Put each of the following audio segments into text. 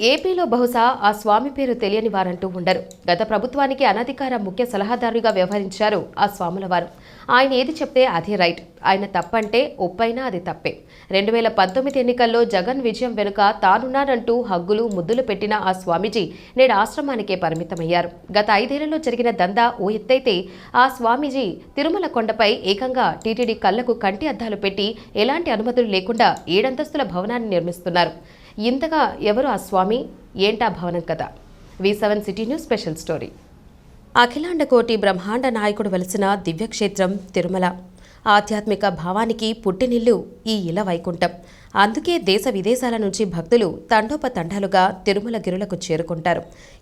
ఏపీలో బహుశా ఆ స్వామి పేరు తెలియని వారంటూ ఉండరు. గత ప్రభుత్వానికి అనధికార ముఖ్య సలహాదారుగా వ్యవహరించారు ఆ స్వాముల వారు. ఆయన ఏది చెప్తే అదే రైట్. ఆయన తప్పంటే ఒప్పైనా అది తప్పే. 2019 ఎన్నికల్లో జగన్ విజయం వెనుక తానున్నానంటూ హగ్గులు ముద్దులు పెట్టిన ఆ స్వామీజీ నేడు ఆశ్రమానికే పరిమితమయ్యారు. గత 5 ఏళ్లలో జరిగిన దందా ఓ ఎత్తైతే ఆ స్వామీజీ తిరుమల కొండపై ఏకంగా టీటీడీ కళ్లకు కంటి అద్దాలు పెట్టి ఎలాంటి అనుమతులు లేకుండా 7 అంతస్తుల భవనాన్ని నిర్మిస్తున్నారు. ఇంతగా ఎవరు ఆ స్వామి, ఏంటా భవనం కథ? V7 city news special story. అఖిలాండ కోటి బ్రహ్మాండ నాయకుడు వెలిసిన దివ్యక్షేత్రం తిరుమల. ఆధ్యాత్మిక భావానికి పుట్టినిల్లు ఈ ఇల వైకుంఠం. అందుకే దేశ విదేశాల నుంచి భక్తులు తండోపతండాలుగా తిరుమల గిరులకు చేరుకుంటారు.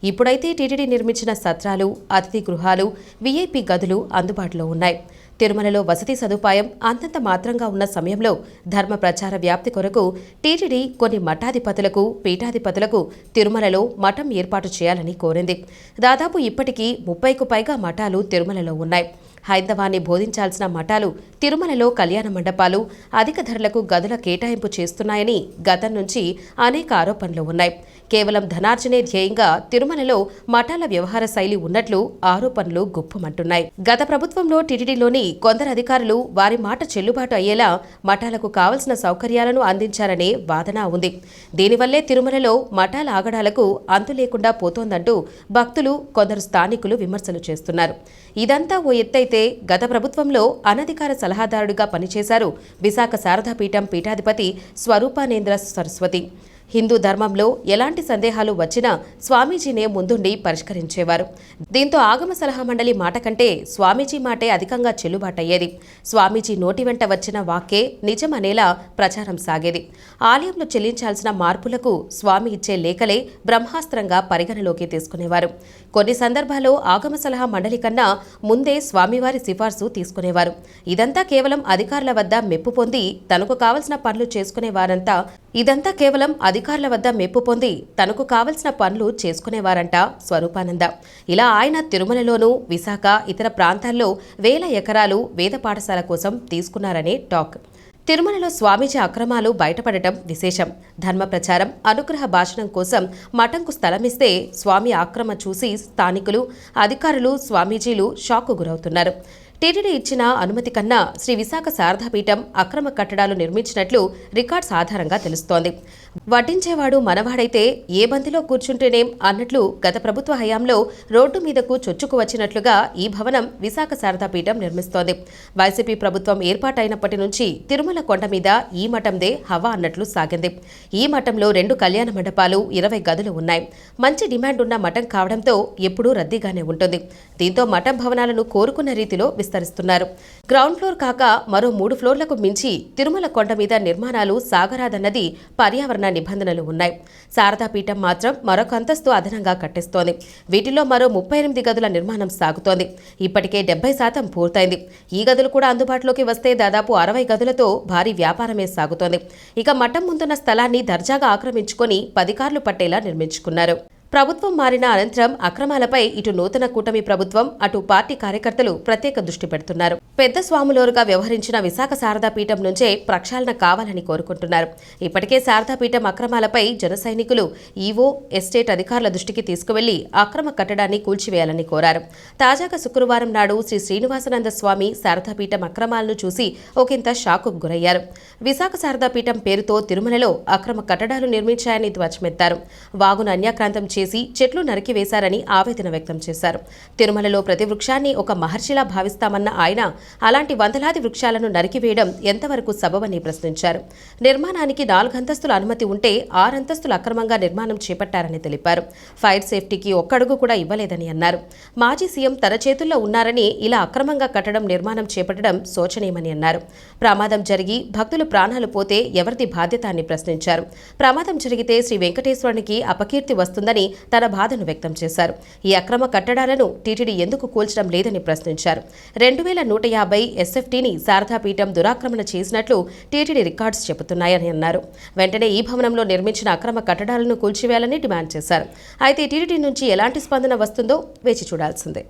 ఇప్పుడైతే టీటీడీ నిర్మించిన సత్రాలు, అతిథి గృహాలు, వీఐపీ గదులు అందుబాటులో ఉన్నాయి. తిరుమలలో వసతి సదుపాయం అంతంత మాత్రంగా ఉన్న సమయంలో ధర్మ ప్రచార వ్యాప్తి కొరకు టీటీడీ కొన్ని మఠాధిపతులకు, పీఠాధిపతులకు తిరుమలలో మఠం ఏర్పాటు చేయాలని కోరింది. దాదాపు ఇప్పటికీ 30కు పైగా మఠాలు తిరుమలలో ఉన్నాయి. హైందవాన్ని బోధించాల్సిన మఠాలు తిరుమలలో కళ్యాణ మండపాలు, అధిక ధరలకు గదుల కేటాయింపు చేస్తున్నాయని గతం నుంచి అనేక ఆరోపణలు ఉన్నాయి. కేవలం ధనార్జనే ధ్యేయంగా తిరుమలలో మఠాల వ్యవహార శైలి ఉన్నట్లు ఆరోపణలు గుప్పుమంటున్నాయి. గత ప్రభుత్వంలో టీటీడీలోని కొందరు అధికారులు వారి మాట చెల్లుబాటు అయ్యేలా మఠాలకు కావలసిన సౌకర్యాలను అందించారనే వాదన ఉంది. దీనివల్లే తిరుమలలో మఠాల ఆగడాలకు అంతు లేకుండా పోతోందంటూ భక్తులు, కొందరు స్థానికులు విమర్శలు చేస్తున్నారు. ఇదంతా ఓ ఎత్తైతే గత ప్రభుత్వంలో అనధికార సలహాదారుడిగా పనిచేశారు విశాఖ శారదాపీఠం పీఠాధిపతి స్వరూపానేంద్ర సరస్వతి. హిందూ ధర్మంలో ఎలాంటి సందేహాలు వచ్చినా స్వామీజీనే ముందుండి పరిష్కరించేవారు. దీంతో ఆగమ సలహా మండలి మాట కంటే స్వామీజీ మాటే అధికంగా చెల్లుబాటయ్యేది. స్వామీజీ నోటి వెంట వచ్చిన వాక్కే నిజమనేలా ప్రచారం సాగేది. ఆలయంలో చెల్లించాల్సిన మార్పులకు స్వామి ఇచ్చే లేఖలే బ్రహ్మాస్త్రంగా పరిగణలోకి తీసుకునేవారు. కొన్ని సందర్భాల్లో ఆగమ సలహా మండలి కన్నా ముందే స్వామివారి సిఫార్సు తీసుకునేవారు. ఇదంతా కేవలం అధికారుల వద్ద మెప్పు పొంది తనకు కావలసిన పనులు చేసుకునేవారంట స్వరూపానంద. ఇలా ఆయన తిరుమలలోనూ, విశాఖ, ఇతర ప్రాంతాల్లో వేల ఎకరాలు వేద పాఠశాల కోసం తీసుకున్నారనే టాక్. తిరుమలలో స్వామీజీ అక్రమాలు బయటపడటం విశేషం. ధర్మ ప్రచారం, అనుగ్రహ భాషణం కోసం మఠంకు స్థలమిస్తే స్వామి ఆక్రమ చూసి స్థానికులు, అధికారులు, స్వామీజీలు షాక్కు గురవుతున్నారు. టీటీడీ ఇచ్చిన అనుమతి కన్నా శ్రీ విశాఖ శారదాపీఠం అక్రమ కట్టడాలు నిర్మించినట్లు రికార్డ్స్ ఆధారంగా తెలుస్తోంది. వడ్డించేవాడు మనవాడైతే ఏ బంతిలో కూర్చుంటేనేం అన్నట్లు గత ప్రభుత్వ హయాంలో రోడ్డు మీదకు చొచ్చుకు వచ్చినట్లుగా ఈ భవనం విశాఖ శారదాపీఠం నిర్మిస్తోంది. వైసీపీ ప్రభుత్వం ఏర్పాటైనప్పటి నుంచి తిరుమల కొండ మీద ఈ మఠందే హవా అన్నట్లు సాగింది. ఈ మఠంలో 2 కళ్యాణ మండపాలు, 20 గదులు ఉన్నాయి. మంచి డిమాండ్ ఉన్న మఠం కావడంతో ఎప్పుడూ రద్దీగానే ఉంటుంది. దీంతో మఠం భవనాలను కోరుకున్న రీతిలో విస్తరిస్తున్నారు. గ్రౌండ్ ఫ్లోర్ కాక మరో 3 ఫ్లోర్లకు మించి తిరుమల కొండ మీద నిర్మాణాలు సాగరాదన్నది పర్యావరణ నిబంధనలు ఉన్నాయి. శారదాపీఠం మాత్రం మరొక అంతస్తు అదనంగా కట్టిస్తోంది. వీటిలో మరో 38 గదుల నిర్మాణం సాగుతోంది. ఇప్పటికే 70% పూర్తయింది. ఈ గదులు కూడా అందుబాటులోకి వస్తే దాదాపు 60 గదులతో భారీ వ్యాపారమే సాగుతోంది. ఇక మఠం ముందున్న స్థలాన్ని దర్జాగా ఆక్రమించుకొని 10 కార్లు పట్టేలా నిర్మించుకున్నారు. ప్రభుత్వం మారిన అనంతరం అక్రమాలపై ఇటు నూతన కూటమి ప్రభుత్వం, అటు పార్టీ కార్యకర్తలు ప్రత్యేక దృష్టి పెడుతున్నారు. పెద్ద స్వాములోరుగా వ్యవహరించిన విశాఖ శారదాపీఠం నుంచే ప్రక్షాళన కావాలని కోరుకుంటున్నారు. ఇప్పటికే శారదాపీఠం అక్రమాలపై జన సైనికులు ఈవో, ఎస్టేట్ అధికారుల దృష్టికి తీసుకువెళ్లి అక్రమ కట్టడాన్ని కూల్చివేయాలని కోరారు. తాజాగా శుక్రవారం నాడు శ్రీ శ్రీనివాసానంద స్వామి శారదాపీఠం అక్రమాలను చూసి ఒకంత షాకుకు గురయ్యారు. విశాఖ శారదాపీఠం పేరుతో తిరుమలలో అక్రమ కట్టడాలు నిర్మించాయని ధ్వజమెత్తారు. వాగును అన్యాక్రాంతం చేసి చెట్లు నరికివేశారని ఆవేదన వ్యక్తం చేశారు. తిరుమలలో ప్రతి వృక్షాన్ని ఒక మహర్షిలా భావిస్తామన్న ఆయన అలాంటి వందలాది వృక్షాలను నరికివేయడం ఎంతవరకు సబబని ప్రశ్నించారు. నిర్మాణానికి 4 అంతస్తుల అనుమతి ఉంటే 6 అంతస్తులు అక్రమంగా నిర్మాణం చేపట్టారని తెలిపారు. ఫైర్ సేఫ్టీకి ఒక్కడుగు కూడా ఇవ్వలేదని అన్నారు. మాజీ సీఎం తన చేతుల్లో ఉన్నారని ఇలా అక్రమంగా కట్టడం, నిర్మాణం చేపట్టడం శోచనీయమని అన్నారు. ప్రమాదం జరిగి భక్తులు ప్రాణాలు పోతే ఎవరిది బాధ్యత అని ప్రశ్నించారు. ప్రమాదం జరిగితే శ్రీ వెంకటేశ్వరునికి అపకీర్తి వస్తుందని తన బాధను వ్యక్తం చేశారు. ఈ అక్రమ కట్టడాలను టీటీడీ ఎందుకు కూల్చడం లేదని ప్రశ్నించారు. 2150 ఎస్ఎఫ్టీని శారదాపీఠం దురాక్రమణ చేసినట్లు టీటీడీ రికార్డ్స్ చెబుతున్నాయని అన్నారు. వెంటనే ఈ భవనంలో నిర్మించిన అక్రమ కట్టడాలను కూల్చివేయాలని డిమాండ్ చేశారు. అయితే టీటీడీ నుంచి ఎలాంటి స్పందన వస్తుందో వేచి చూడాల్సిందే.